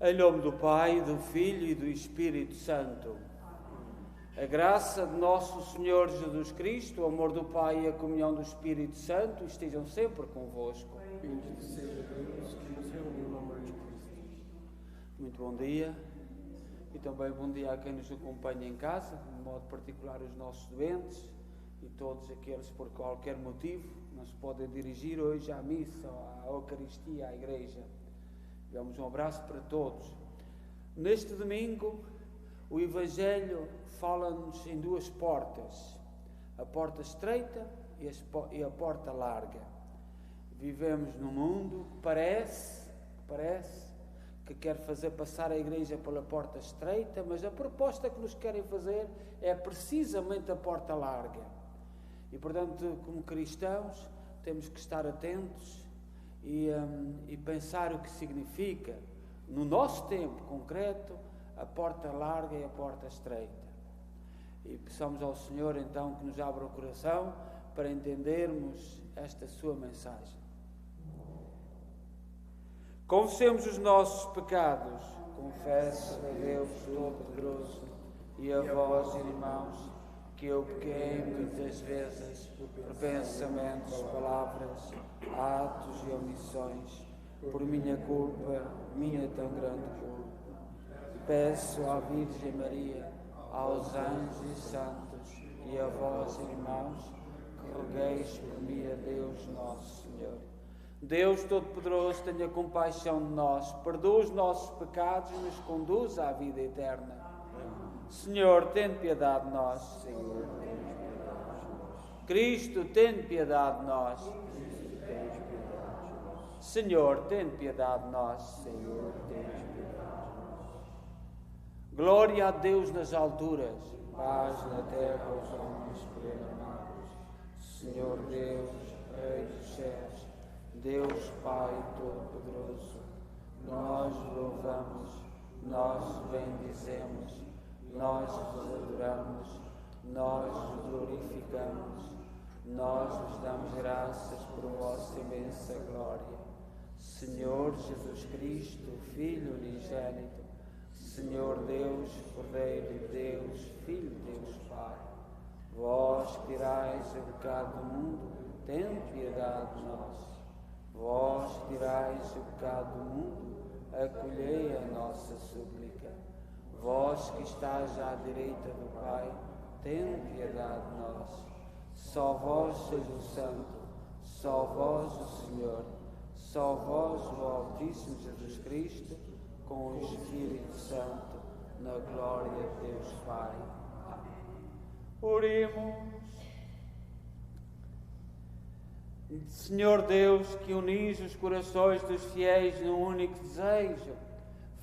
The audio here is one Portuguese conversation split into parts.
Em nome do Pai, do Filho e do Espírito Santo. A graça de nosso Senhor Jesus Cristo, o amor do Pai e a comunhão do Espírito Santo estejam sempre convosco. Bendito seja Deus que nos reuniu no amor de Cristo. Muito bom dia e também bom dia a quem nos acompanha em casa, de modo particular os nossos doentes e todos aqueles por qualquer motivo não se podem dirigir hoje à missa, à Eucaristia, à Igreja. Damos um abraço para todos. Neste domingo, o Evangelho fala-nos em duas portas, a porta estreita e a porta larga. Vivemos num mundo que parece que quer fazer passar a Igreja pela porta estreita, mas a proposta que nos querem fazer é precisamente a porta larga. E, portanto, como cristãos, temos que estar atentos e pensar o que significa, no nosso tempo concreto, a porta larga e a porta estreita. E peçamos ao Senhor, então, que nos abra o coração para entendermos esta sua mensagem. Confessemos os nossos pecados. Confesso a Deus Todo-Poderoso e a vós, irmãos, que eu pequei muitas vezes por pensamentos, palavras, atos e omissões, por minha culpa, minha tão grande culpa. Peço à Virgem Maria, aos anjos e santos e a vós, irmãos, que rogueis por mim a Deus nosso Senhor. Deus Todo-Poderoso, tenha compaixão de nós, perdoa os nossos pecados e nos conduza à vida eterna. Senhor, tem piedade de nós. Senhor, tem piedade de nós. Cristo, tem piedade de nós. Senhor, tem piedade de nós. Senhor, tem piedade de nós. Glória a Deus nas alturas, paz na terra aos homens por ele amados. Senhor Deus, Rei dos céus, Deus Pai Todo-Poderoso, nós louvamos, nós bendizemos, nós vos adoramos, nós vos glorificamos, nós vos damos graças por vossa imensa glória. Senhor Jesus Cristo, Filho unigênito, Senhor Deus, Cordeiro de Deus, Filho de Deus Pai, vós que tirais o pecado do mundo, tende piedade de nós. Vós que tirais o pecado do mundo, acolhei a nossa súplica. Vós que estáis à direita do Pai, tende piedade de nós. Só vós sois o Santo, só vós o Senhor, só vós o Altíssimo Jesus Cristo, com o Espírito Santo, na glória de Deus Pai. Amém. Oremos. Senhor Deus, que unis os corações dos fiéis num único desejo,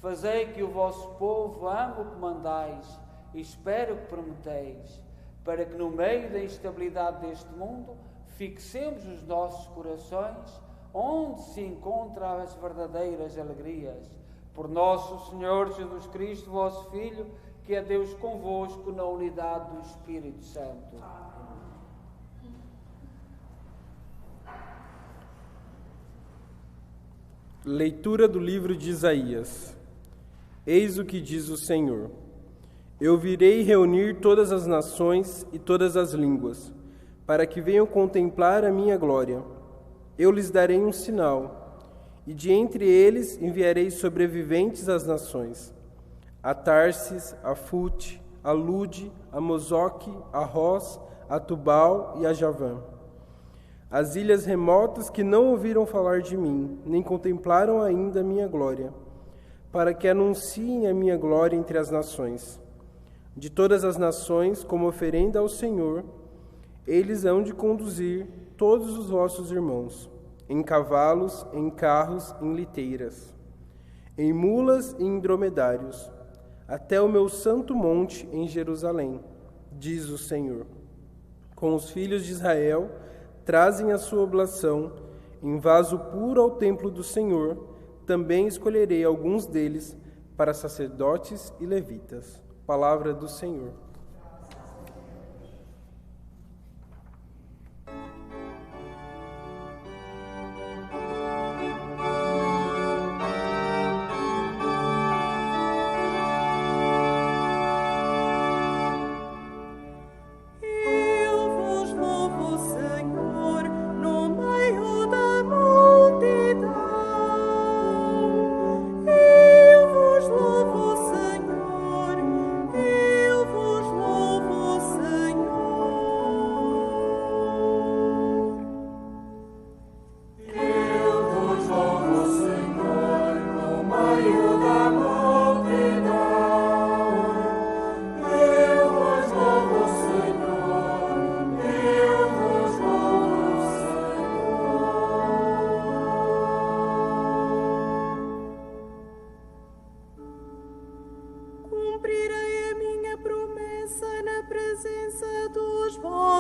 fazei que o vosso povo ame o que mandais e espere o que prometeis, para que no meio da instabilidade deste mundo fixemos os nossos corações onde se encontram as verdadeiras alegrias. Por nosso Senhor Jesus Cristo, vosso Filho, que é Deus convosco na unidade do Espírito Santo. Leitura do livro de Isaías. Eis o que diz o Senhor. Eu virei reunir todas as nações e todas as línguas, para que venham contemplar a minha glória. Eu lhes darei um sinal, e de entre eles enviarei sobreviventes às nações: a Tarsis, a Fute, a Lude, a Mosoque, a Ros, a Tubal e a Javã. As ilhas remotas que não ouviram falar de mim, nem contemplaram ainda a minha glória, para que anunciem a minha glória entre as nações. De todas as nações, como oferenda ao Senhor, eles hão de conduzir todos os vossos irmãos, em cavalos, em carros, em liteiras, em mulas e em dromedários, até o meu santo monte em Jerusalém, diz o Senhor. Com os filhos de Israel, trazem a sua oblação em vaso puro ao templo do Senhor. Também escolherei alguns deles para sacerdotes e levitas. Palavra do Senhor.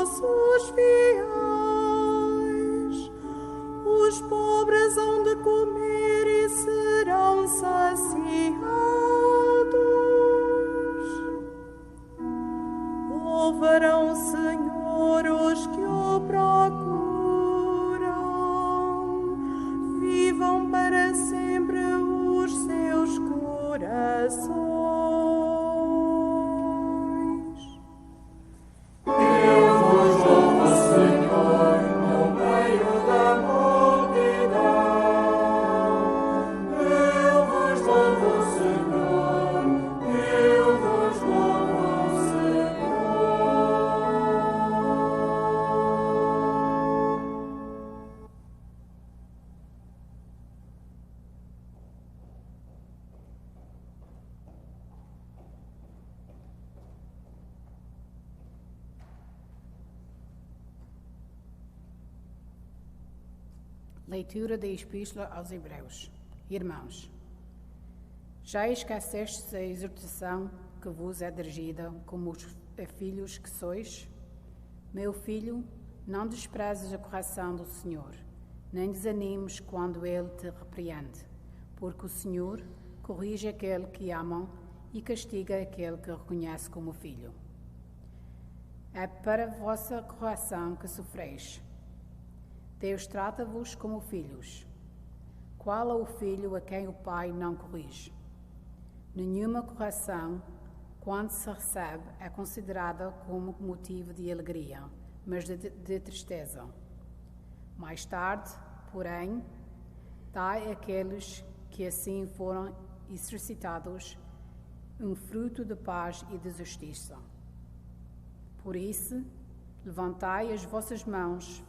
vossos fiéis. Os pobres hão de comer e serão saciados. Louvarão o Senhor os que o procuram. Vivam para sempre os seus corações. Leitura da Epístola aos Hebreus. Irmãos, já esquecestes a exortação que vos é dirigida como os filhos que sois? Meu filho, não desprezes a correção do Senhor, nem desanimes quando Ele te repreende, porque o Senhor corrige aquele que ama e castiga aquele que reconhece como filho. É para a vossa correção que sofreis. Deus trata-vos como filhos. Qual é o filho a quem o pai não corrige? Nenhuma correção, quando se recebe, é considerada como motivo de alegria, mas de tristeza. Mais tarde, porém, dai àqueles que assim foram exercitados um fruto de paz e de justiça. Por isso, levantai as vossas mãos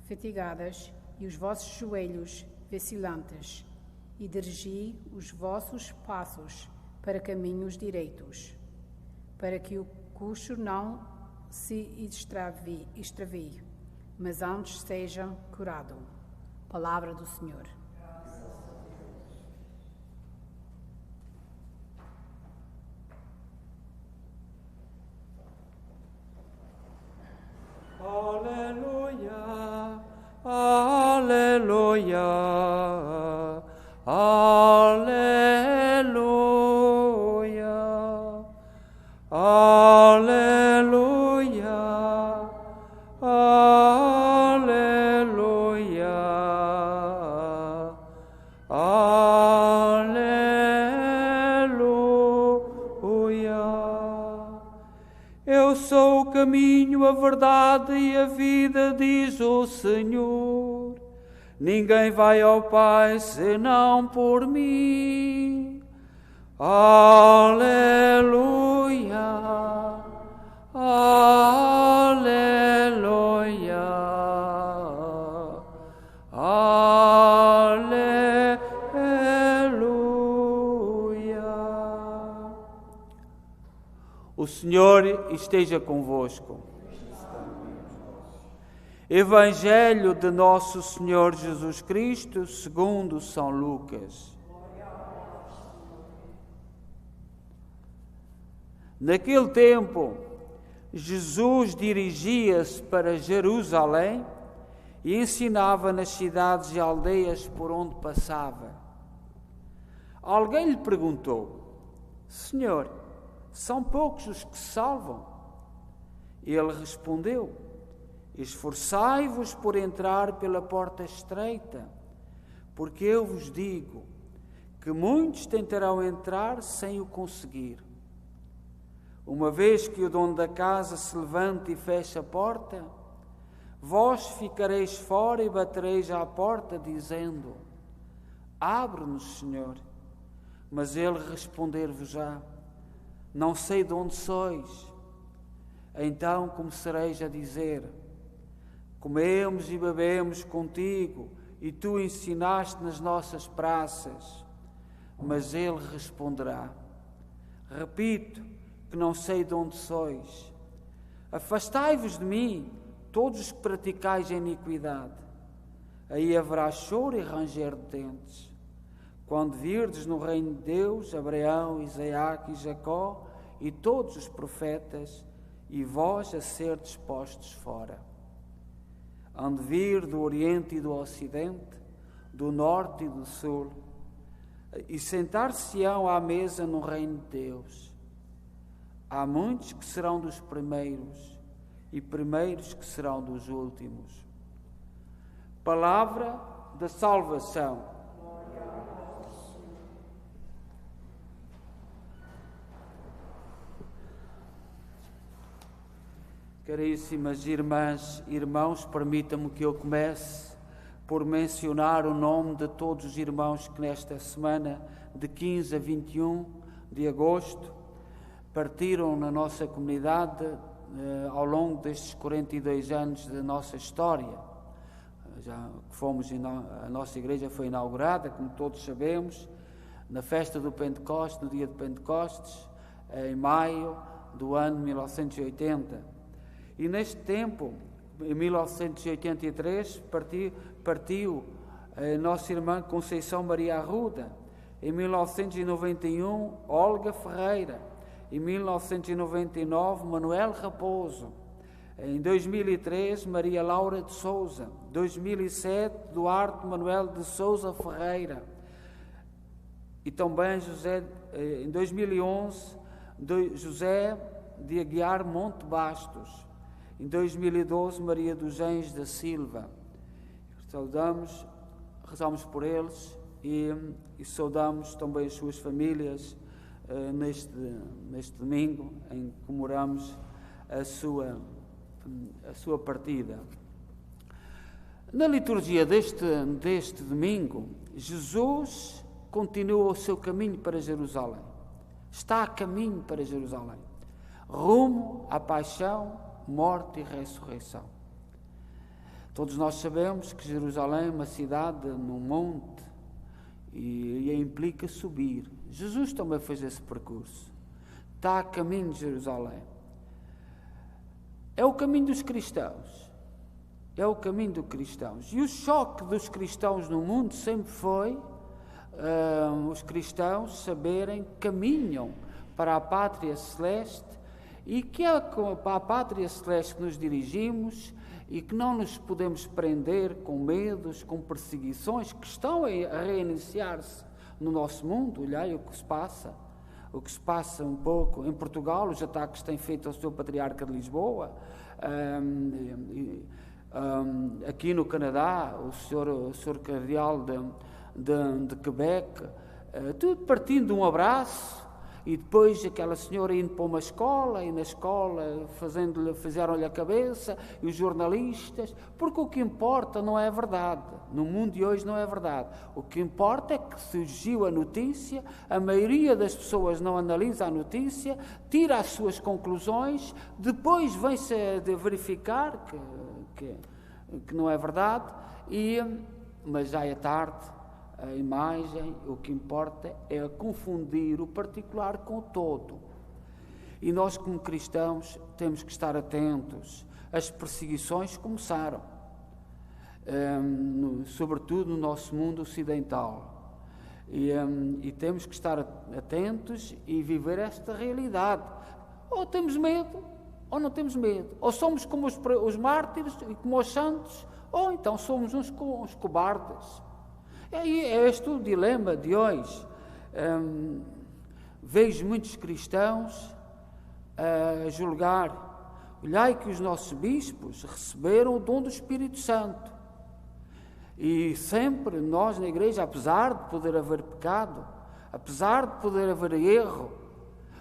fatigadas e os vossos joelhos vacilantes, e dirigi os vossos passos para caminhos direitos, para que o coxo não se extravie, mas antes seja curado. Palavra do Senhor. Aleluia, aleluia, aleluia, aleluia, aleluia, aleluia. Eu sou o caminho, a verdade e a vida, diz o Senhor. Ninguém vai ao Pai senão por mim. Aleluia, aleluia, aleluia. O Senhor esteja convosco. Evangelho de Nosso Senhor Jesus Cristo, segundo São Lucas. Naquele tempo, Jesus dirigia-se para Jerusalém e ensinava nas cidades e aldeias por onde passava. Alguém lhe perguntou: Senhor, são poucos os que se salvam? Ele respondeu: esforçai-vos por entrar pela porta estreita, porque eu vos digo que muitos tentarão entrar sem o conseguir. Uma vez que o dono da casa se levanta e fecha a porta, vós ficareis fora e batereis à porta, dizendo: abre-nos, Senhor. Mas ele responder-vos-á: não sei de onde sois. Então começareis a dizer: comemos e bebemos contigo, e tu ensinaste nas nossas praças. Mas ele responderá: repito que não sei de onde sois. Afastai-vos de mim, todos os que praticais a iniquidade. Aí haverá choro e ranger de dentes, quando virdes no reino de Deus Abraão, Isaque e Jacó e todos os profetas, e vós a ser dispostos fora. Hão de vir do Oriente e do Ocidente, do Norte e do Sul, e sentar-se-ão à mesa no reino de Deus. Há muitos que serão dos primeiros, e primeiros que serão dos últimos. Palavra da salvação. Caríssimas irmãs e irmãos, permitam-me que eu comece por mencionar o nome de todos os irmãos que nesta semana, de 15 a 21 de agosto, partiram na nossa comunidade ao longo destes 42 anos da nossa história. Já fomos, a nossa igreja foi inaugurada, como todos sabemos, na festa do Pentecostes, no dia de Pentecostes, em maio do ano 1980. E neste tempo, em 1983, partiu a nossa irmã Conceição Maria Arruda. Em 1991, Olga Ferreira. Em 1999, Manuel Raposo. Em 2003, Maria Laura de Souza. 2007, Duarte Manuel de Souza Ferreira. E também em 2011, José de Aguiar Monte Bastos. Em 2012, Maria dos Anjos da Silva. Rezamos por eles e saudamos também as suas famílias neste domingo em que comemoramos a sua partida. Na liturgia deste domingo, Jesus continua o seu caminho para Jerusalém. Está a caminho para Jerusalém, rumo à paixão, morte e ressurreição. Todos nós sabemos que Jerusalém é uma cidade num monte e implica subir. Jesus também fez esse percurso. Está a caminho de Jerusalém. É o caminho dos cristãos. É o caminho dos cristãos. E o choque dos cristãos no mundo sempre foi os cristãos saberem que caminham para a pátria celeste e que é para a pátria celeste que nos dirigimos e que não nos podemos prender com medos, com perseguições que estão a reiniciar-se no nosso mundo. Olhai o que se passa um pouco em Portugal, os ataques que tem feito ao Sr. Patriarca de Lisboa, aqui no Canadá, o Sr. Cardeal de Quebec, tudo partindo de um abraço. E depois aquela senhora indo para uma escola, e na escola fizeram-lhe a cabeça, e os jornalistas, porque o que importa não é a verdade. No mundo de hoje não é verdade. O que importa é que surgiu a notícia, a maioria das pessoas não analisa a notícia, tira as suas conclusões, depois vem-se a verificar que não é verdade, mas já é tarde. A imagem, o que importa é confundir o particular com o todo. E nós, como cristãos, temos que estar atentos. As perseguições começaram, sobretudo no nosso mundo ocidental. E temos que estar atentos e viver esta realidade. Ou temos medo, ou não temos medo. Ou somos como os mártires e como os santos, ou então somos uns cobardes. É este o dilema de hoje. Vejo muitos cristãos a julgar. Olhai que os nossos bispos receberam o dom do Espírito Santo. E sempre nós na igreja, apesar de poder haver pecado, apesar de poder haver erro,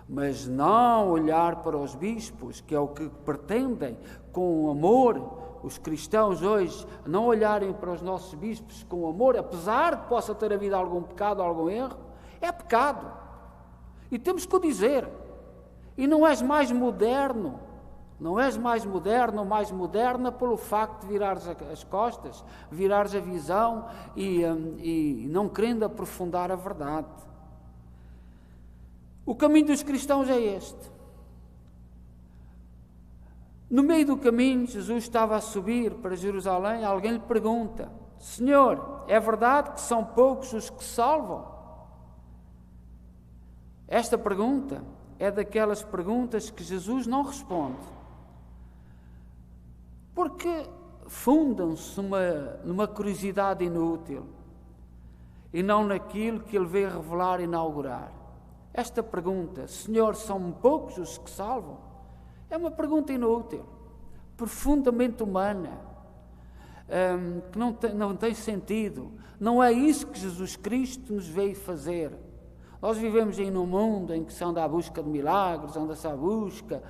mas não olhar para os bispos, que é o que pretendem com amor. Os cristãos hoje não olharem para os nossos bispos com amor, apesar de possa ter havido algum pecado, algum erro, é pecado. E temos que o dizer. E não és mais moderno, mais moderna pelo facto de virares as costas, virares a visão e não querendo aprofundar a verdade. O caminho dos cristãos é este. No meio do caminho, Jesus estava a subir para Jerusalém. Alguém lhe pergunta: Senhor, é verdade que são poucos os que se salvam? Esta pergunta é daquelas perguntas que Jesus não responde. Porque fundam-se numa curiosidade inútil e não naquilo que Ele veio revelar e inaugurar. Esta pergunta, Senhor, são poucos os que salvam? É uma pergunta inútil, profundamente humana, que não tem sentido. Não é isso que Jesus Cristo nos veio fazer. Nós vivemos aí num mundo em que se anda à busca de milagres, anda-se à busca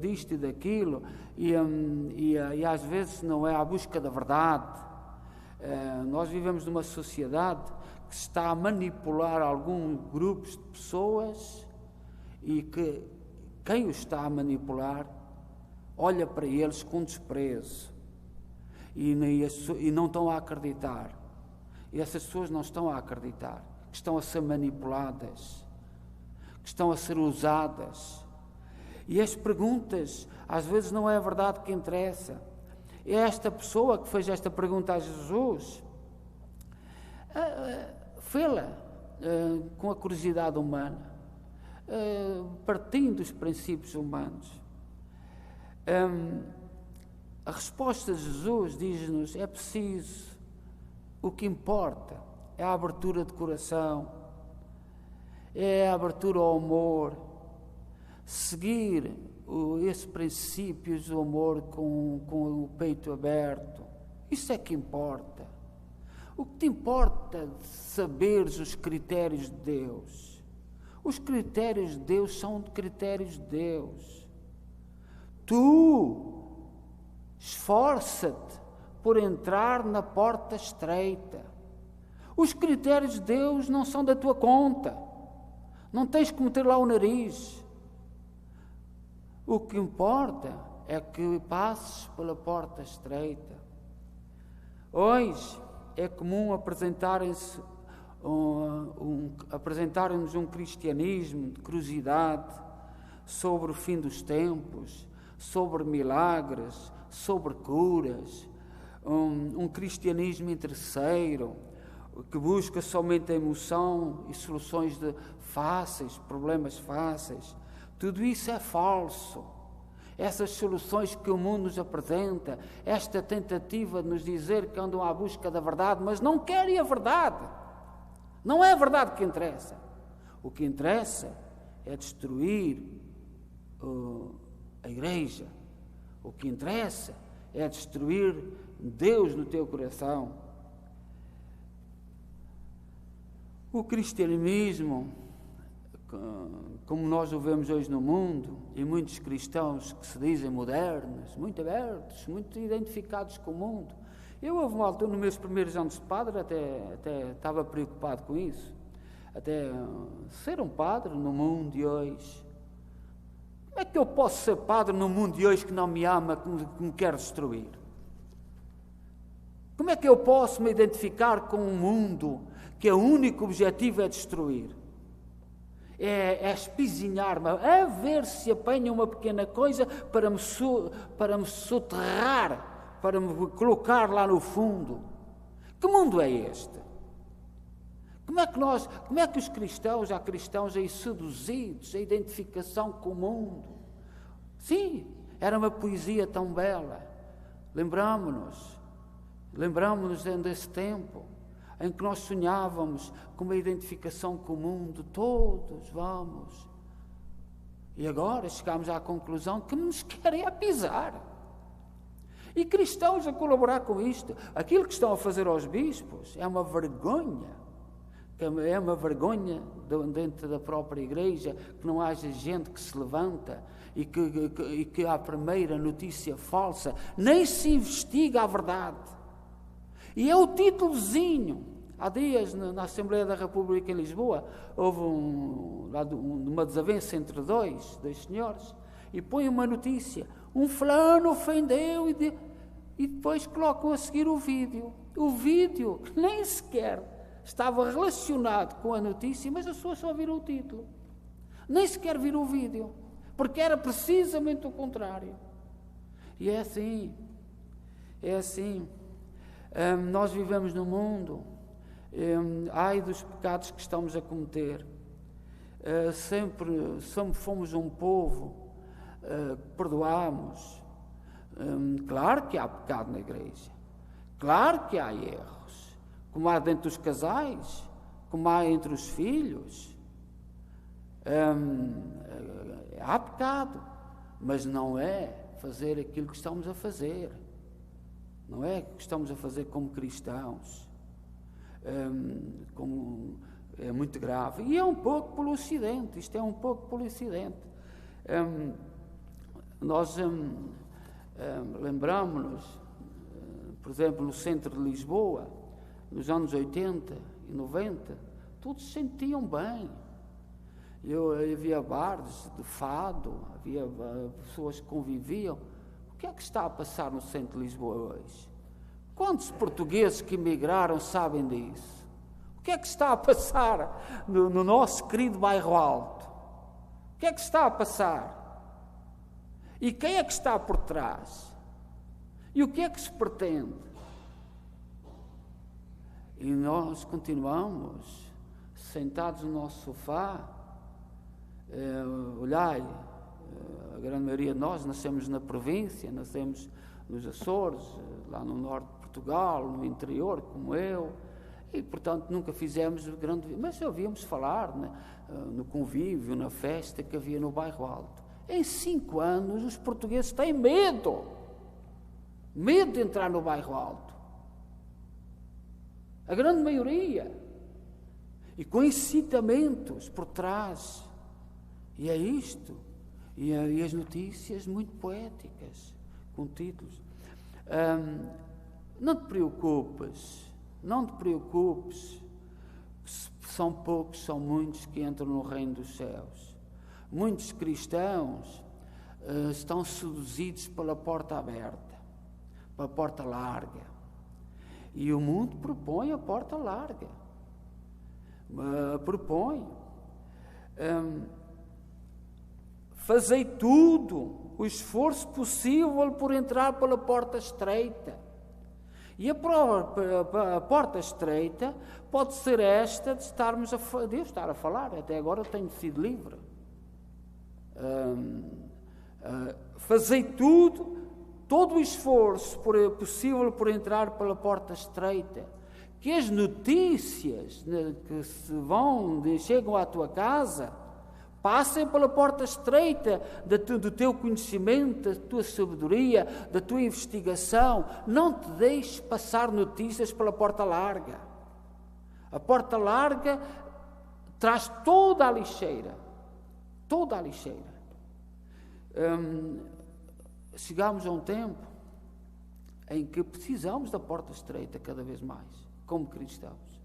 disto e daquilo, e às vezes não é à busca da verdade. Nós vivemos numa sociedade que está a manipular alguns grupos de pessoas e que quem os está a manipular olha para eles com desprezo e não estão a acreditar. E essas pessoas não estão a acreditar, que estão a ser manipuladas, que estão a ser usadas. E as perguntas, às vezes não é a verdade que interessa. É esta pessoa que fez esta pergunta a Jesus, fê-la com a curiosidade humana, partindo dos princípios humanos. A resposta de Jesus diz-nos: é preciso, o que importa é a abertura de coração, é a abertura ao amor, seguir esses princípios do amor com o peito aberto. Isso é que importa. O que te importa é saberes os critérios de Deus. Os critérios de Deus são critérios de Deus. Tu esforça-te por entrar na porta estreita. Os critérios de Deus não são da tua conta. Não tens que meter lá o nariz. O que importa é que passes pela porta estreita. Hoje é comum apresentarem-nos um cristianismo de curiosidade sobre o fim dos tempos, sobre milagres, sobre curas, um cristianismo interesseiro, que busca somente a emoção e soluções fáceis, problemas fáceis. Tudo isso é falso. Essas soluções que o mundo nos apresenta, esta tentativa de nos dizer que andam à busca da verdade, mas não querem a verdade. Não é a verdade que interessa. O que interessa é destruir a igreja. O que interessa é destruir Deus no teu coração. O cristianismo, como nós o vemos hoje no mundo, e muitos cristãos que se dizem modernos, muito abertos, muito identificados com o mundo. Eu houve uma altura, nos meus primeiros anos de padre, até estava preocupado com isso. Até ser um padre no mundo de hoje. Como é que eu posso ser padre no mundo de hoje que não me ama, que me quer destruir? Como é que eu posso me identificar com um mundo que o único objetivo é destruir? É espizinhar-me, a ver se apanha uma pequena coisa para me soterrar, para me colocar lá no fundo. Que mundo é este? Como é que os cristãos, há cristãos aí seduzidos, a identificação com o mundo? Sim, era uma poesia tão bela. Lembramo-nos desse tempo em que nós sonhávamos com uma identificação com o mundo, todos vamos. E agora chegamos à conclusão que nos querem a pisar. E cristãos a colaborar com isto. Aquilo que estão a fazer aos bispos é uma vergonha. É uma vergonha dentro da própria igreja que não haja gente que se levanta e que à primeira notícia falsa nem se investiga a verdade. E é o títulozinho. Há dias, na Assembleia da República em Lisboa, houve uma desavença entre dois senhores, e põe uma notícia: um fulano ofendeu, e depois colocam a seguir o vídeo. O vídeo que nem sequer estava relacionado com a notícia, mas as pessoas só viram o título. Nem sequer viram o vídeo, porque era precisamente o contrário. E é assim. Nós vivemos num mundo, ai dos pecados que estamos a cometer. Sempre fomos um povo que perdoamos, Claro que há pecado na igreja. Claro que há erros. Como há dentro dos casais, como há entre os filhos. Há pecado. Mas não é fazer aquilo que estamos a fazer. Não é o que estamos a fazer como cristãos. É muito grave. E é um pouco pelo Ocidente. Isto é um pouco pelo Ocidente. Nós lembramos-nos, por exemplo, no centro de Lisboa, nos anos 80 e 90, todos se sentiam bem. Havia bares de fado, havia pessoas que conviviam. O que é que está a passar no centro de Lisboa hoje? Quantos portugueses que emigraram sabem disso? O que é que está a passar no nosso querido bairro Alto? O que é que está a passar? E quem é que está por trás? E o que é que se pretende? E nós continuamos sentados no nosso sofá. Olhai, a grande maioria de nós nascemos na província, nascemos nos Açores, lá no norte de Portugal, no interior, como eu, e portanto nunca fizemos grande... Mas ouvíamos falar, né, no convívio, na festa que havia no bairro Alto. Em 5 anos os portugueses têm medo de entrar no bairro Alto. A grande maioria. E com incitamentos por trás. E é isto. E as notícias muito poéticas, com títulos. Não te preocupes, são poucos, são muitos que entram no reino dos céus. Muitos cristãos estão seduzidos pela porta aberta, pela porta larga. E o mundo propõe a porta larga. Propõe. Fazei tudo, o esforço possível por entrar pela porta estreita. E a porta estreita pode ser esta de estarmos de eu estar a falar. Até agora tenho sido livre. Fazei tudo, todo o esforço possível por entrar pela porta estreita. Que as notícias que chegam à tua casa passem pela porta estreita do teu conhecimento, da tua sabedoria, da tua investigação. Não te deixes passar notícias pela porta larga. A porta larga traz toda a lixeira. Toda a lixeira. Chegámos a um tempo em que precisamos da porta estreita cada vez mais, como cristãos.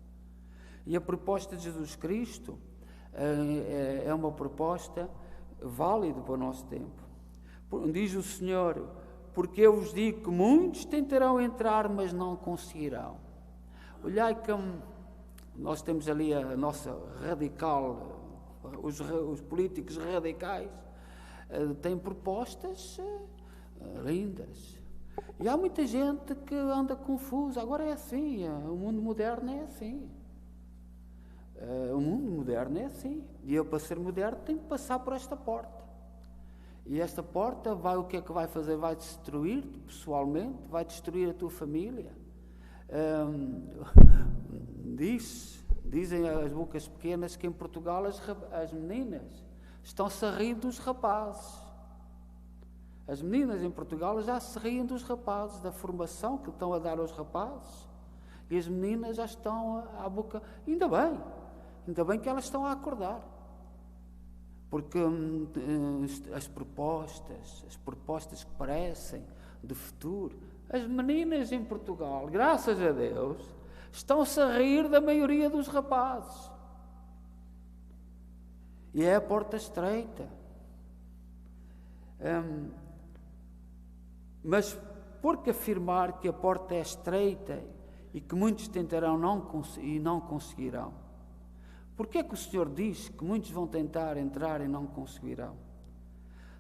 E a proposta de Jesus Cristo é uma proposta válida para o nosso tempo. Diz o Senhor: porque eu vos digo que muitos tentarão entrar, mas não conseguirão. Olhai que nós temos ali a nossa radical, os políticos radicais têm propostas lindas. E há muita gente que anda confusa. Agora é assim, o mundo moderno é assim. O mundo moderno é assim. E eu, para ser moderno, tenho que passar por esta porta. E esta porta o que é que vai fazer? Vai destruir-te pessoalmente, vai destruir a tua família. Dizem as bocas pequenas que em Portugal as meninas estão-se a rir dos rapazes. As meninas em Portugal já se riem dos rapazes, da formação que estão a dar aos rapazes. E as meninas já estão à boca... Ainda bem que elas estão a acordar. Porque as propostas que parecem de futuro, as meninas em Portugal, graças a Deus, estão-se a rir da maioria dos rapazes. E é a porta estreita. Mas por que afirmar que a porta é estreita e que muitos tentarão e não conseguirão? Por que é que o Senhor diz que muitos vão tentar entrar e não conseguirão?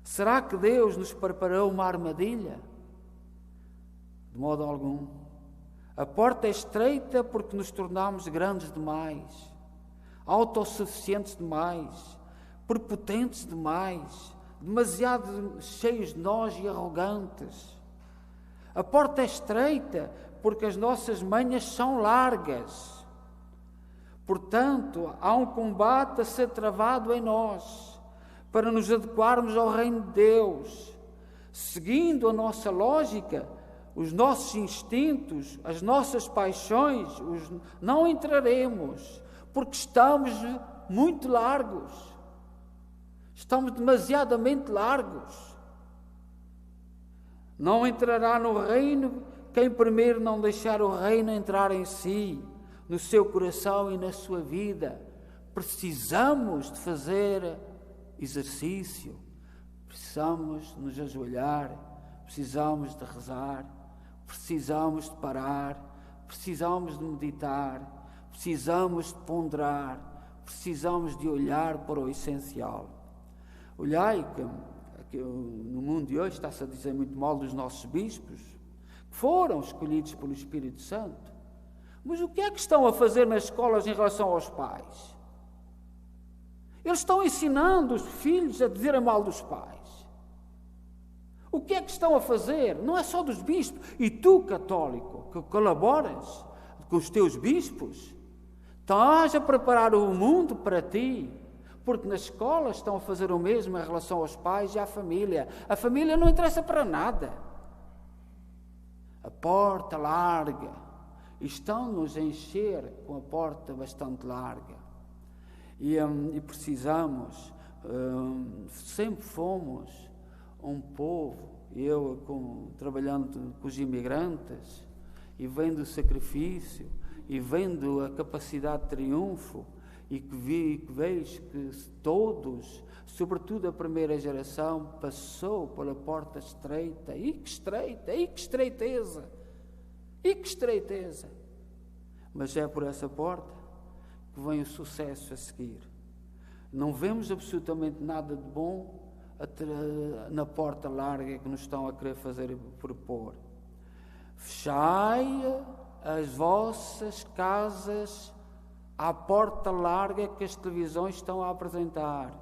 Será que Deus nos preparou uma armadilha? De modo algum. A porta é estreita porque nos tornamos grandes demais, autossuficientes demais, prepotentes demais, demasiado cheios de nós e arrogantes. A porta é estreita porque as nossas manhas são largas. Portanto, há um combate a ser travado em nós para nos adequarmos ao reino de Deus. Seguindo a nossa lógica, os nossos instintos, as nossas paixões, não entraremos, porque estamos muito largos. Estamos demasiadamente largos. Não entrará no reino quem primeiro não deixar o reino entrar em si, no seu coração e na sua vida. Precisamos de fazer exercício, precisamos de nos ajoelhar, precisamos de rezar, precisamos de parar, precisamos de meditar, precisamos de ponderar, precisamos de olhar para o essencial. Olhai que no mundo de hoje está-se a dizer muito mal dos nossos bispos, que foram escolhidos pelo Espírito Santo. Mas o que é que estão a fazer nas escolas em relação aos pais? Eles estão ensinando os filhos a dizerem mal dos pais. O que é que estão a fazer? Não é só dos bispos. E tu, católico, que colaboras com os teus bispos, estás a preparar o mundo para ti, porque nas escolas estão a fazer o mesmo em relação aos pais e à família. A família não interessa para nada. A porta larga. Estão-nos a encher com a porta bastante larga. E precisamos, sempre fomos um povo, eu trabalhando com os imigrantes, e vendo o sacrifício, e vendo a capacidade de triunfo, e que vejo que todos, sobretudo a primeira geração, passou pela porta estreita. E que estreita, e que estreiteza, e que estreiteza. Mas é por essa porta que vem o sucesso a seguir. Não vemos absolutamente nada de bom na porta larga que nos estão a querer fazer propor. Fechai as vossas casas à porta larga que as televisões estão a apresentar.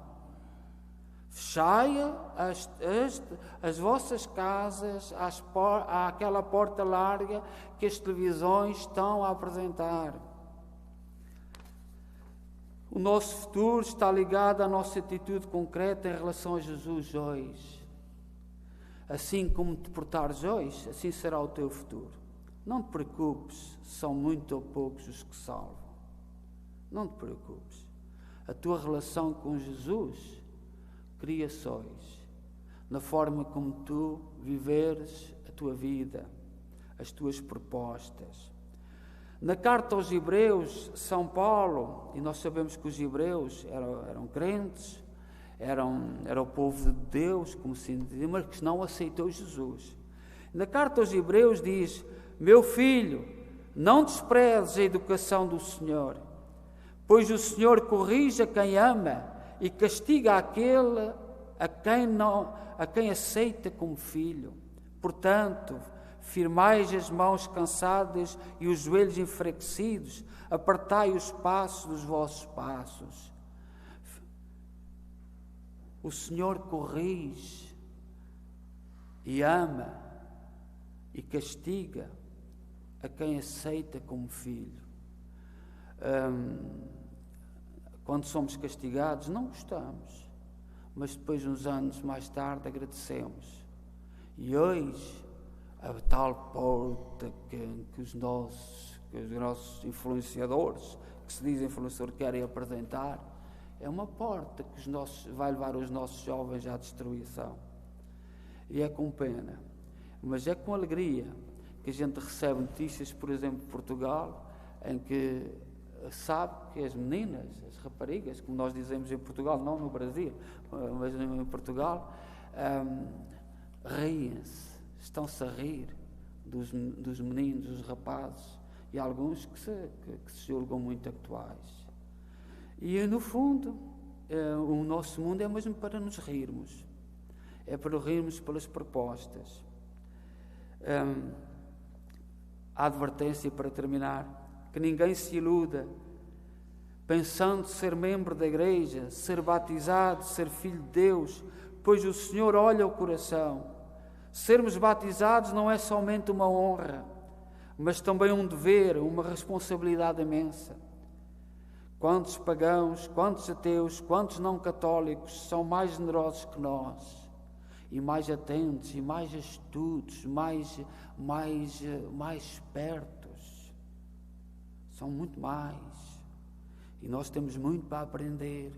Fechai as vossas casas àquela porta larga que as televisões estão a apresentar. O nosso futuro está ligado à nossa atitude concreta em relação a Jesus hoje. Assim como te portares hoje, assim será o teu futuro. Não te preocupes, são muito ou poucos os que salvam. Não te preocupes. A tua relação com Jesus cria sóis na forma como tu viveres a tua vida, as tuas propostas. Na carta aos Hebreus, São Paulo, e nós sabemos que os Hebreus eram crentes, era o povo de Deus, como se diz, mas que não aceitou Jesus. Na carta aos Hebreus diz: meu filho, não desprezes a educação do Senhor, pois o Senhor corrige a quem ama e castiga aquele a quem aceita como filho. Portanto, firmai as mãos cansadas e os joelhos enfraquecidos, apertai os passos dos vossos passos. O Senhor corrige e ama e castiga a quem aceita como filho. Quando somos castigados, não gostamos, mas depois, uns anos mais tarde, agradecemos. E hoje, a tal porta que os nossos influenciadores, que se dizem influenciadores, querem apresentar, é uma porta que vai levar os nossos jovens à destruição. E é com pena, mas é com alegria que a gente recebe notícias, por exemplo, de Portugal, em que sabe que as meninas, as raparigas, como nós dizemos em Portugal, não no Brasil, mas em Portugal, riem-se, estão-se a rir dos meninos, dos rapazes, e alguns que se julgam muito atuais. E, no fundo, o nosso mundo é mesmo para nos rirmos. É para rirmos pelas propostas. A advertência, para terminar, que ninguém se iluda, pensando ser membro da igreja, ser batizado, ser filho de Deus, pois o Senhor olha o coração. Sermos batizados não é somente uma honra, mas também um dever, uma responsabilidade imensa. Quantos pagãos, quantos ateus, quantos não católicos são mais generosos que nós, e mais atentos, e mais astutos, mais espertos. São muito mais. E nós temos muito para aprender.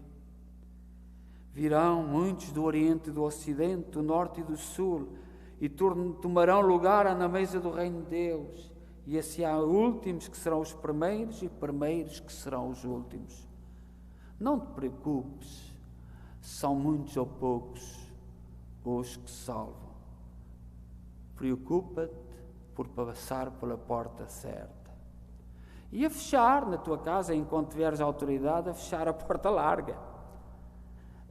Virão muitos do Oriente e do Ocidente, do Norte e do Sul, e tomarão lugar na mesa do Reino de Deus. E assim há últimos que serão os primeiros e primeiros que serão os últimos. Não te preocupes, são muitos ou poucos os que salvam. Preocupa-te por passar pela porta certa. E a fechar na tua casa, enquanto tiveres autoridade, a fechar a porta larga.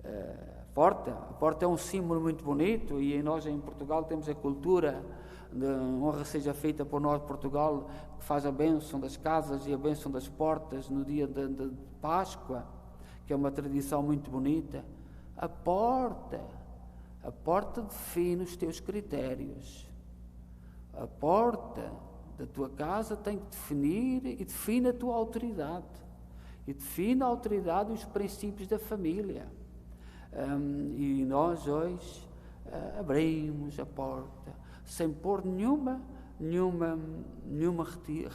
A porta é um símbolo muito bonito, e nós em Portugal temos a cultura de honra seja feita por nós de Portugal, que faz a bênção das casas e a bênção das portas no dia de Páscoa, que é uma tradição muito bonita. A porta define os teus critérios. A porta da tua casa tem que definir e define a tua autoridade. E define a autoridade e os princípios da família. E nós hoje abrimos a porta sem pôr nenhuma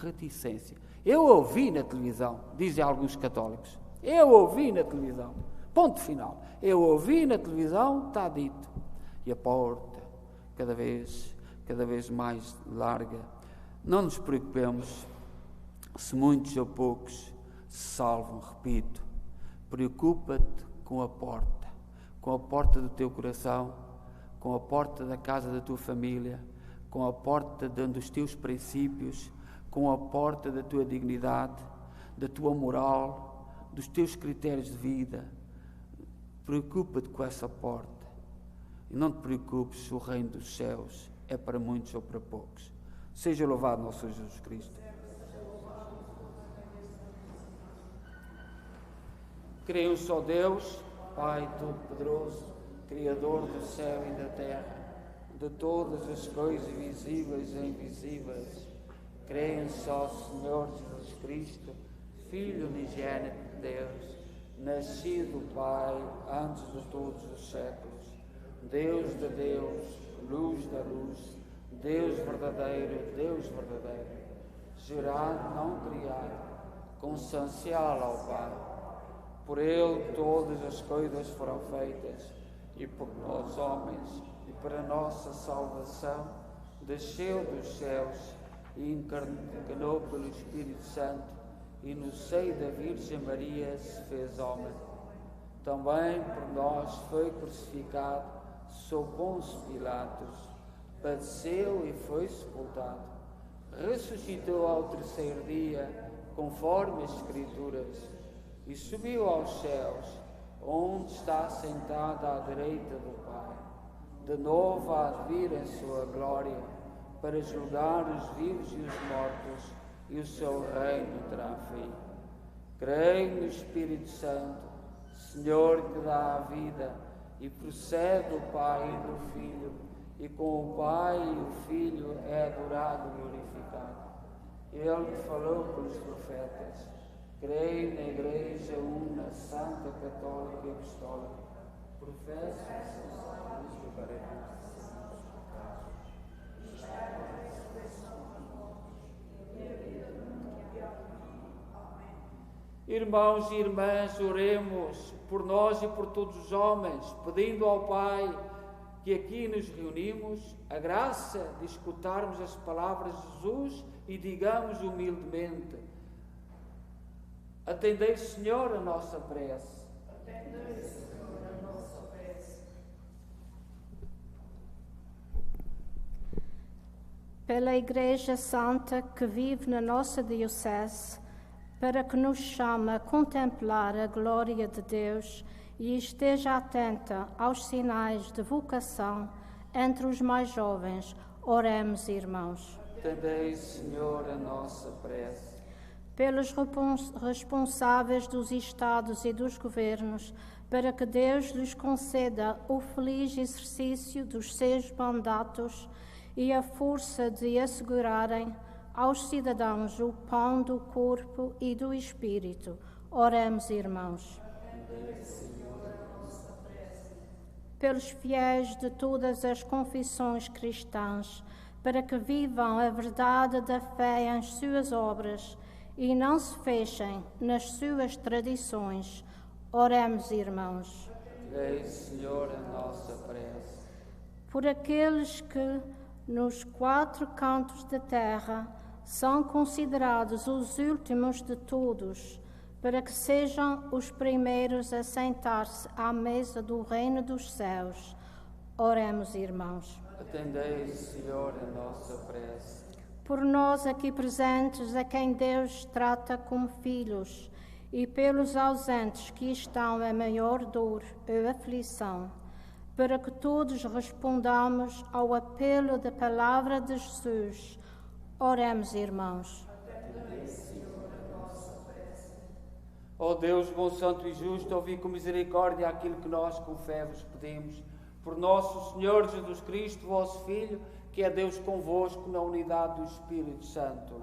reticência. Eu ouvi na televisão, dizem alguns católicos, eu ouvi na televisão, ponto final. Eu ouvi na televisão, está dito. E a porta, cada vez mais larga. Não nos preocupemos se muitos ou poucos se salvam, repito. Preocupa-te com a porta do teu coração, com a porta da casa da tua família, com a porta dos teus princípios, com a porta da tua dignidade, da tua moral, dos teus critérios de vida. Preocupa-te com essa porta. E não te preocupes se o reino dos céus é para muitos ou para poucos. Seja louvado nosso Jesus Cristo. Creio só Deus, Pai Todo-Poderoso, Criador do céu e da terra, de todas as coisas visíveis e invisíveis. Creio só Senhor Jesus Cristo, Filho unigênito de Deus, nascido do Pai antes de todos os séculos, Deus de Deus, luz da luz, Deus verdadeiro, gerado, não criado, consubstancial ao Pai. Por Ele todas as coisas foram feitas, e por nós homens, e para nossa salvação, desceu dos céus e encarnou pelo Espírito Santo, e no seio da Virgem Maria se fez homem. Também por nós foi crucificado sob Pôncio Pilatos, padeceu e foi sepultado, ressuscitou ao terceiro dia, conforme as Escrituras, e subiu aos céus, onde está sentado à direita do Pai. De novo há de vir em sua glória, para julgar os vivos e os mortos, e o seu reino terá fim. Creio no Espírito Santo, Senhor que dá a vida, e procede do Pai e do Filho, e com o Pai e o Filho é adorado e glorificado. Ele que falou pelos profetas. Creio na Igreja una, santa, católica e apostólica. Professo que são salvos do paraíso. Irmãos e irmãs, oremos por nós e por todos os homens, pedindo ao Pai que aqui nos reunimos a graça de escutarmos as palavras de Jesus e digamos humildemente: atendei, Senhor, a nossa prece. Atendei, Senhor, a nossa prece. Pela Igreja Santa que vive na nossa diocese, para que nos chame a contemplar a glória de Deus e esteja atenta aos sinais de vocação entre os mais jovens, oremos, irmãos. Atendei, Senhor, a nossa prece. Pelos responsáveis dos Estados e dos governos, para que Deus lhes conceda o feliz exercício dos seus mandatos e a força de assegurarem aos cidadãos o pão do corpo e do Espírito. Oremos, irmãos. Pelos fiéis de todas as confissões cristãs, para que vivam a verdade da fé em suas obras e não se fechem nas suas tradições. Oremos, irmãos. Eis, Senhor, a nossa prece. Por aqueles que, nos quatro cantos da terra, são considerados os últimos de todos, para que sejam os primeiros a sentar-se à mesa do reino dos céus. Oremos, irmãos. Atendei, Senhor, a nossa prece. Por nós aqui presentes, a quem Deus trata como filhos, e pelos ausentes que estão em maior dor ou aflição, para que todos respondamos ao apelo da palavra de Jesus. Oremos, irmãos. Ó Deus, bom, santo e justo, ouvi com misericórdia aquilo que nós com fé vos pedimos. Por nosso Senhor Jesus Cristo, vosso Filho, que é Deus convosco na unidade do Espírito Santo.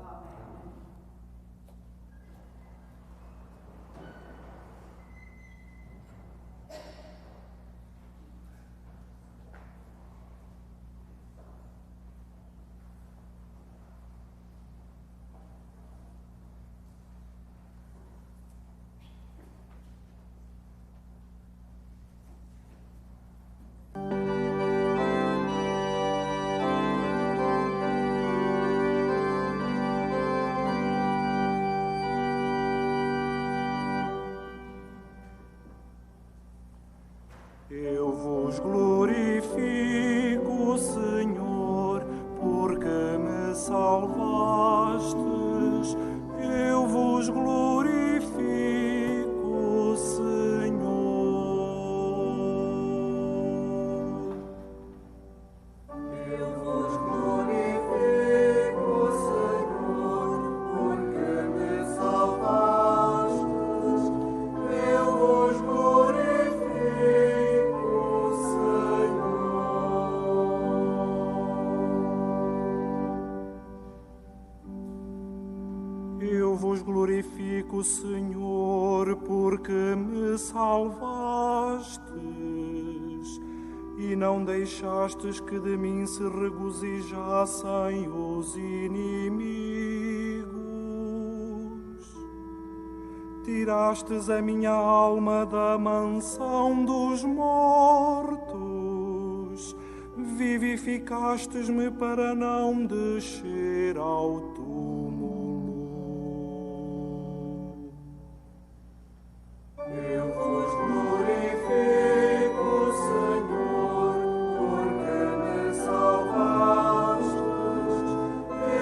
Eu vos glorifico, Senhor, porque me salvastes. Eu vos glorifico, Senhor. Eu vos glorifico, Senhor, porque me salvastes. Eu vos glorifico, Eu vos glorifico, Senhor, porque me salvastes e não deixastes que de mim se regozijassem os inimigos. Tirastes a minha alma da mansão dos mortos, vivificastes-me para não descer ao túmulo. Eu vos glorifico, Senhor, porque me salvastes.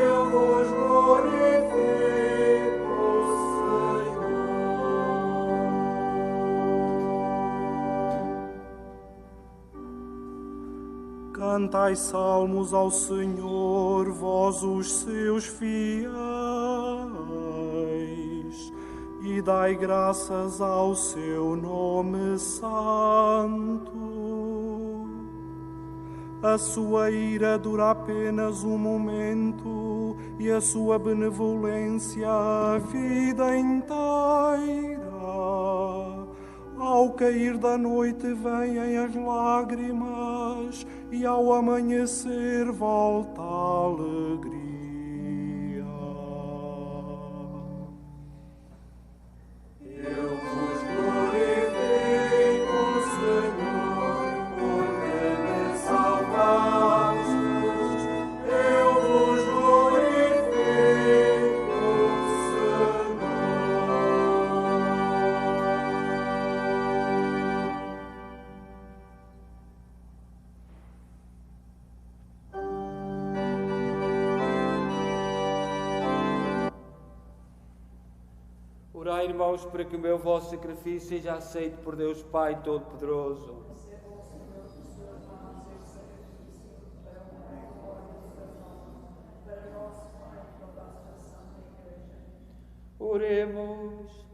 Eu vos glorifico, Senhor. Cantai salmos ao Senhor, vós os seus fiéis, e dai graças ao seu nome santo. A sua ira dura apenas um momento, e a sua benevolência a vida inteira. Ao cair da noite vêm as lágrimas, e ao amanhecer volta a alegria. Eu vos glorifico, Senhor, porque me salvastes. Eu vos glorifico, Orai, irmãos, para que o meu vosso sacrifício seja aceito por Deus Pai Todo-Poderoso. Oremos.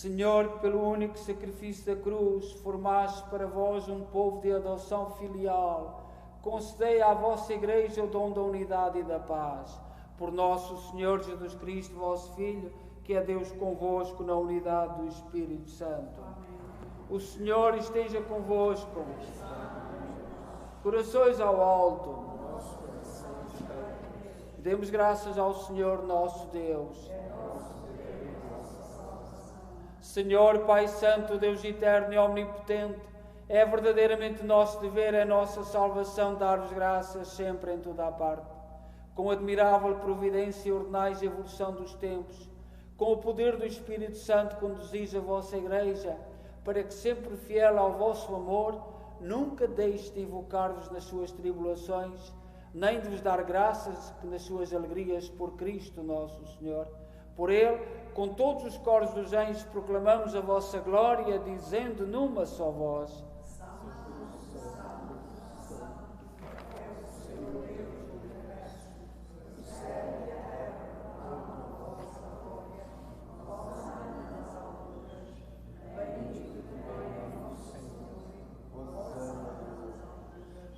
Senhor, que pelo único sacrifício da cruz formaste para vós um povo de adoção filial, concedei à vossa Igreja o dom da unidade e da paz. Por nosso Senhor Jesus Cristo, vosso Filho, que é Deus convosco na unidade do Espírito Santo. O Senhor esteja convosco. Corações ao alto. Demos graças ao Senhor nosso Deus. Senhor, Pai Santo, Deus eterno e omnipotente, é verdadeiramente nosso dever, é nossa salvação dar-vos graças sempre em toda a parte. Com admirável providência ordenais a evolução dos tempos, com o poder do Espírito Santo conduzis a vossa Igreja, para que sempre fiel ao vosso amor, nunca deixe de invocar-vos nas suas tribulações, nem de vos dar graças nas suas alegrias por Cristo nosso Senhor. Por Ele, com todos os coros dos anjos, proclamamos a vossa glória, dizendo numa só voz: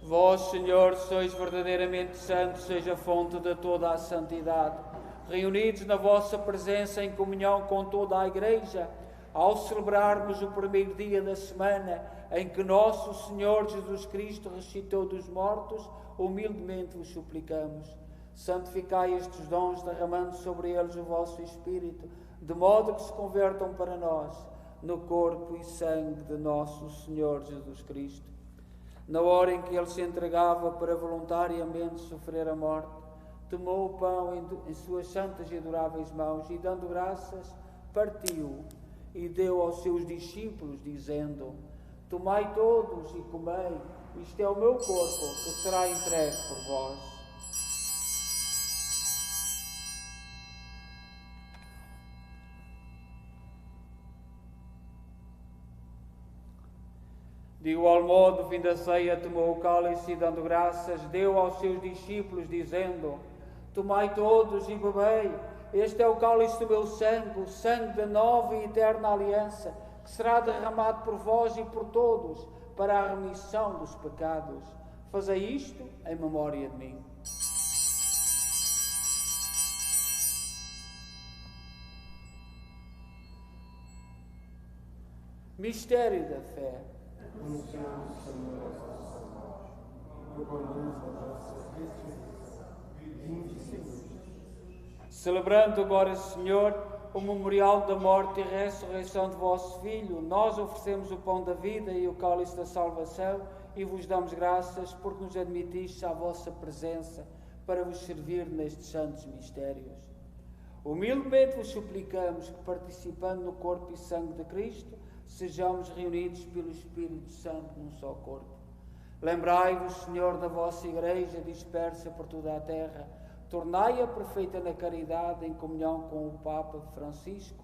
Vós, Senhor, sois verdadeiramente santos, seja a fonte de toda a santidade. Reunidos na vossa presença em comunhão com toda a Igreja, ao celebrarmos o primeiro dia da semana em que nosso Senhor Jesus Cristo ressuscitou dos mortos, humildemente vos suplicamos. Santificai estes dons, derramando sobre eles o vosso Espírito, de modo que se convertam para nós no corpo e sangue de nosso Senhor Jesus Cristo. Na hora em que Ele se entregava para voluntariamente sofrer a morte, tomou o pão em suas santas e adoráveis mãos e, dando graças, partiu e deu aos seus discípulos, dizendo: Tomai todos e comei, isto é o meu corpo, que será entregue por vós. De igual modo, vindo a ceia, tomou o cálice e, dando graças, deu aos seus discípulos, dizendo: Tomai todos e bebei, este é o cálice do meu sangue, o sangue da nova e eterna aliança, que será derramado por vós e por todos, para a remissão dos pecados. Fazei isto em memória de mim. Mistério da fé. Celebrando agora, Senhor, o memorial da morte e ressurreição de vosso Filho, nós oferecemos o pão da vida e o cálice da salvação e vos damos graças porque nos admitistes à vossa presença para vos servir nestes santos mistérios. Humildemente vos suplicamos que, participando no corpo e sangue de Cristo, sejamos reunidos pelo Espírito Santo num só corpo. Lembrai-vos, Senhor, da vossa Igreja dispersa por toda a terra, tornai-a perfeita na caridade, em comunhão com o Papa Francisco,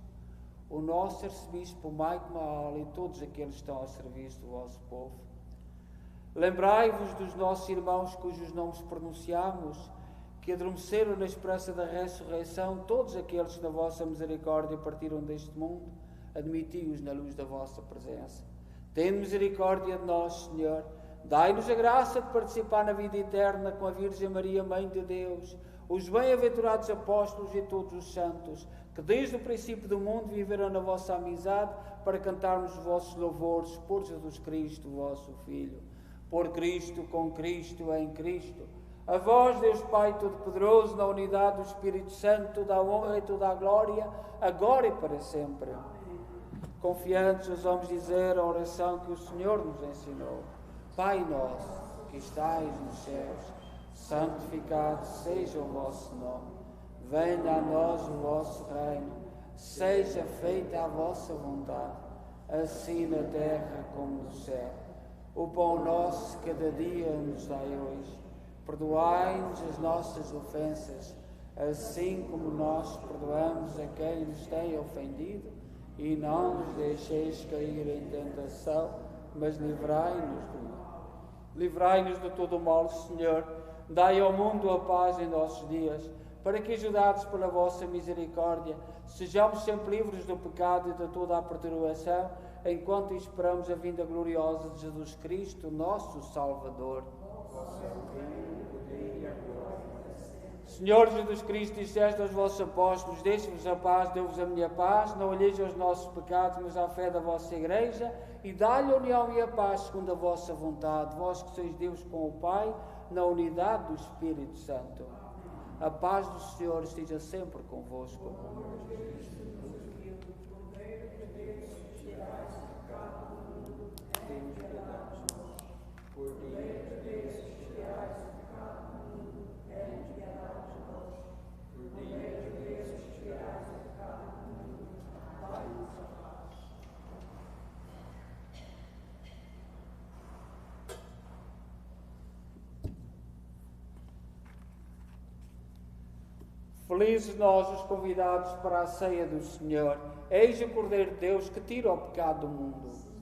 o nosso arcebispo Mike Mahal e todos aqueles que estão ao serviço do vosso povo. Lembrai-vos dos nossos irmãos cujos nomes pronunciamos, que adormeceram na esperança da ressurreição, todos aqueles que na vossa misericórdia partiram deste mundo, admiti-os na luz da vossa presença. Tende misericórdia de nós, Senhor. Dai-nos a graça de participar na vida eterna com a Virgem Maria, Mãe de Deus, os bem-aventurados apóstolos e todos os santos, que desde o princípio do mundo viveram na vossa amizade, para cantarmos os vossos louvores por Jesus Cristo, vosso Filho. Por Cristo, com Cristo, em Cristo. A vós, Deus Pai Todo-Poderoso, na unidade do Espírito Santo, toda a honra e toda a glória, agora e para sempre. Confiantes, os vamos dizer a oração que o Senhor nos ensinou. Pai nosso, que estais nos céus, santificado seja o vosso nome. Venha a nós o vosso reino. Seja feita a vossa vontade, assim na terra como no céu. O pão nosso cada dia nos dai hoje. Perdoai-nos as nossas ofensas, assim como nós perdoamos a quem nos tem ofendido. E não nos deixeis cair em tentação, mas livrai-nos do mal. Livrai-nos de todo o mal, Senhor. Dai ao mundo a paz em nossos dias. para que, ajudados pela vossa misericórdia, sejamos sempre livres do pecado e de toda a perturbação, enquanto esperamos a vinda gloriosa de Jesus Cristo, nosso Salvador. Senhor Jesus Cristo, disseste aos vossos apóstolos: deixe-vos a paz, deu-vos a minha paz, não olheis aos nossos pecados, mas à fé da vossa Igreja, e dá-lhe a união e a paz segundo a vossa vontade, vós que sois Deus com o Pai, na unidade do Espírito Santo. A paz do Senhor esteja sempre convosco. Felizes nós, os convidados para a ceia do Senhor. Eis o Cordeiro de Deus que tira o pecado do mundo.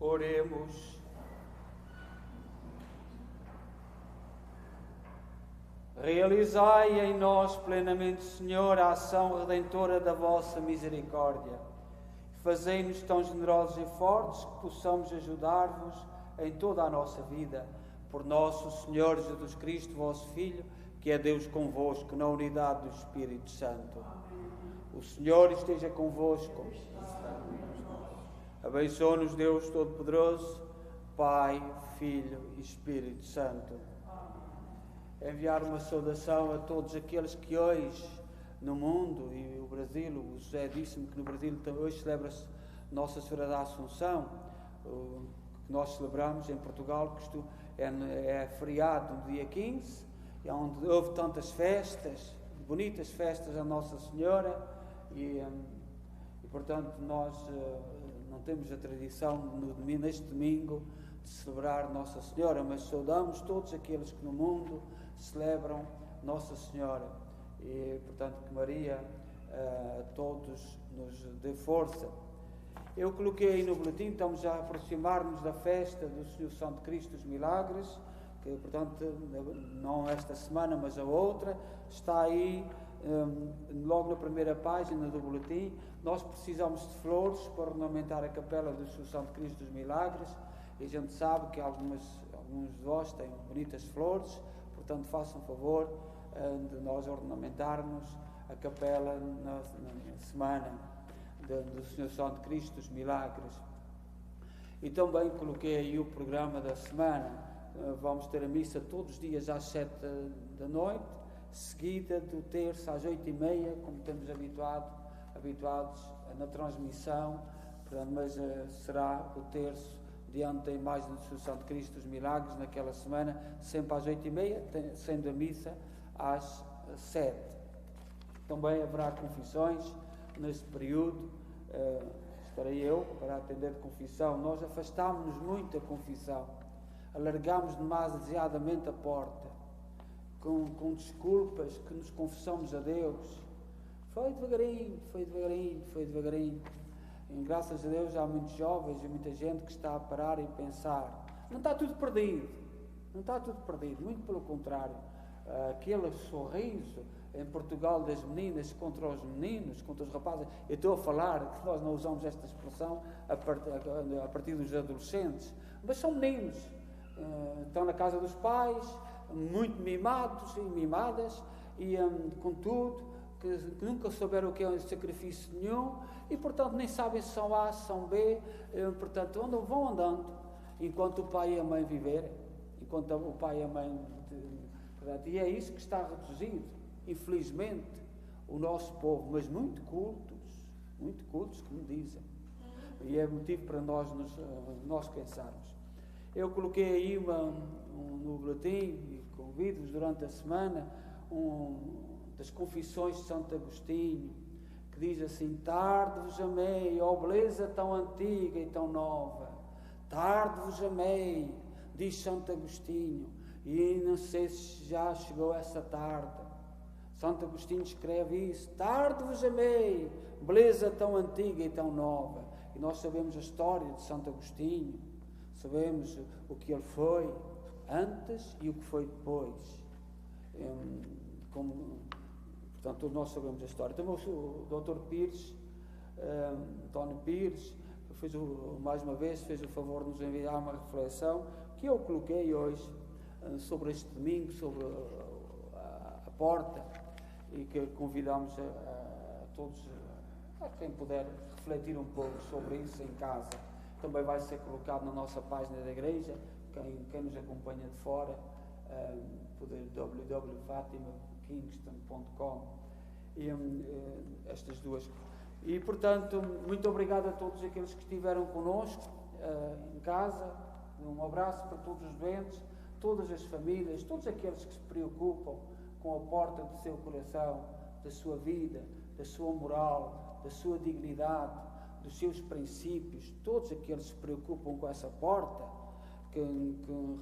Oremos. Realizai em nós plenamente, Senhor, a ação redentora da vossa misericórdia. Fazei-nos tão generosos e fortes que possamos ajudar-vos em toda a nossa vida. Por nosso Senhor Jesus Cristo, vosso Filho, que é Deus convosco, na unidade do Espírito Santo. O Senhor esteja convosco. Abençoe-nos Deus Todo-Poderoso, Pai, Filho e Espírito Santo. Enviar uma saudação a todos aqueles que hoje no mundo, e o Brasil, o José disse-me que no Brasil hoje celebra-se Nossa Senhora da Assunção, que nós celebramos em Portugal, que isto é feriado no dia 15, e onde houve tantas festas, bonitas festas a Nossa Senhora, e portanto nós não temos a tradição neste domingo de celebrar Nossa Senhora, mas saudamos todos aqueles que no mundo celebram Nossa Senhora, e portanto que Maria a todos nos dê força. Eu coloquei aí no boletim, estamos a aproximar-nos da festa do Senhor Santo Cristo dos Milagres, que portanto não esta semana mas a outra, está aí logo na primeira página do boletim. Nós precisamos de flores para ornamentar a capela do Senhor Santo Cristo dos Milagres, e a gente sabe que alguns de vós têm bonitas flores, portanto façam favor de nós ornamentarmos a capela na semana do Senhor Santo Cristo dos Milagres. E também coloquei aí o programa da semana. Vamos ter a missa todos os dias às 7 da noite, seguida do terço às 8h30, como estamos habituados na transmissão, mas será o terço diante da imagem do Senhor Santo Cristo dos Milagres naquela semana, sempre às 8h30, sendo a missa às 7. Também haverá confissões nesse período. Estarei eu para atender de confissão. Nós afastámos-nos muito da confissão, alargámos demasiadamente a porta, com desculpas que nos confessamos a Deus. Foi devagarinho. E, graças a Deus há muitos jovens e muita gente que está a parar e pensar. Não está tudo perdido, muito pelo contrário. Aquele sorriso em Portugal das meninas contra os meninos, contra os rapazes. Eu estou a falar que nós não usamos esta expressão a partir dos adolescentes, mas são meninos, estão na casa dos pais, muito mimados e mimadas, e contudo que nunca souberam o que é sacrifício nenhum, e portanto nem sabem se são A, se são B, portanto vão andando enquanto o pai e a mãe viverem, enquanto o pai e a mãe e é isso que está reduzido, infelizmente, o nosso povo, mas muito cultos que me dizem, e é motivo para nós pensarmos. Eu coloquei aí no boletim, e convido-vos durante a semana, das Confissões de Santo Agostinho, que diz assim: tarde vos amei, ó beleza tão antiga e tão nova, tarde vos amei, diz Santo Agostinho, e não sei se já chegou essa tarde. Santo Agostinho escreve isso: tarde vos amei, beleza tão antiga e tão nova. E nós sabemos a história de Santo Agostinho, sabemos o que ele foi antes e o que foi depois. Portanto, todos nós sabemos a história. Também o Dr. Pires, António Pires, mais uma vez fez o favor de nos enviar uma reflexão que eu coloquei hoje sobre este domingo, sobre a porta, e que convidamos a todos, a quem puder, refletir um pouco sobre isso em casa. Também vai ser colocado na nossa página da igreja, quem nos acompanha de fora, www.fatimakingston.com, e estas duas. E portanto, muito obrigado a todos aqueles que estiveram connosco em casa. Um abraço para todos os doentes, todas as famílias, todos aqueles que se preocupam com a porta do seu coração, da sua vida, da sua moral, da sua dignidade, dos seus princípios, todos aqueles que se preocupam com essa porta, que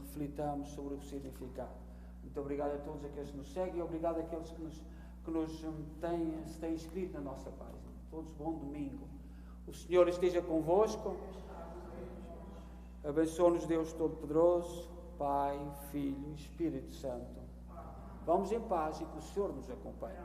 reflitamos sobre o significado. Muito obrigado a todos aqueles que nos seguem e obrigado àqueles que se têm inscrito na nossa página. Todos bom domingo. O Senhor esteja convosco. Abençoa-nos Deus Todo-Poderoso, Pai, Filho e Espírito Santo. Vamos em paz e que o Senhor nos acompanhe.